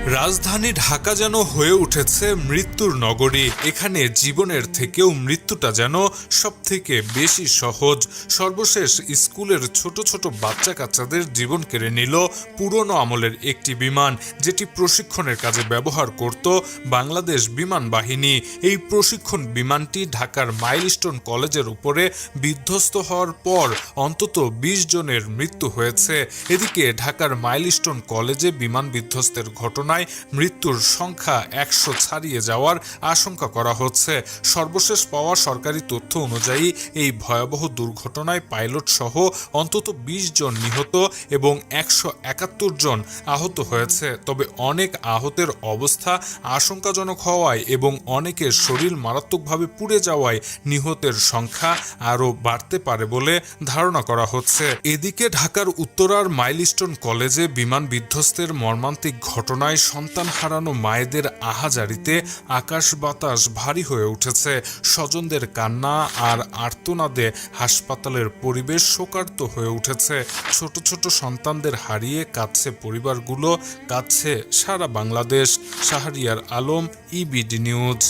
রাজধানী ঢাকা যেন হয়ে উঠেছে মৃত্যুর নগরী। এখানে জীবনের থেকেও মৃত্যুটা যেন সবথেকে বেশি সহজ। সর্বশেষ স্কুলের ছোট ছোট বাচ্চা কাচ্চাদের জীবন কেড়ে নিল পুরনো আমলের একটি বিমান, যেটি প্রশিক্ষণের কাজে ব্যবহার করত বাংলাদেশ বিমান বাহিনী। এই প্রশিক্ষণ বিমানটি ঢাকার মাইলস্টোন কলেজের উপরে বিধ্বস্ত হওয়ার পর অন্তত ২০ জনের মৃত্যু হয়েছে। এদিকে ঢাকার মাইলস্টোন কলেজে বিমান বিধ্বস্তের ঘটনায় মৃত্যুর সংখ্যা ১০০ ছাড়িয়ে যাওয়ার আশঙ্কা করা হচ্ছে। সর্বশেষ পাওয়া সরকারি তথ্য অনুযায়ী এই ভয়াবহ দুর্ঘটনায় পাইলট সহ অন্তত ২০ জন নিহত এবং ১৭১ জন আহত হয়েছে। তবে অনেক আহতের অবস্থা আশঙ্কাজনক হওয়ায় এবং অনেকের শরীর মারাত্মকভাবে পুড়ে যাওয়ায় নিহতের সংখ্যা আরও বাড়তে পারে বলে ধারণা করা হচ্ছে। এদিকে ঢাকার উত্তরার মাইলস্টোন কলেজে বিমান বিধ্বস্তের মর্মান্তিক ঘটনায় সন্তান হারানো মায়েদের আহাজারিতে আকাশ বাতাস ভারী হয়ে উঠেছে। স্বজনদের কান্না আর আর্তনাদে হাসপাতালের পরিবেশ শোকার্ত হয়ে উঠেছে। ছোট ছোট সন্তানদের হারিয়ে কাঁদছে পরিবারগুলো, কাঁদছে সারা বাংলাদেশ। শাহরিয়ার আলম, ইবিডি নিউজ।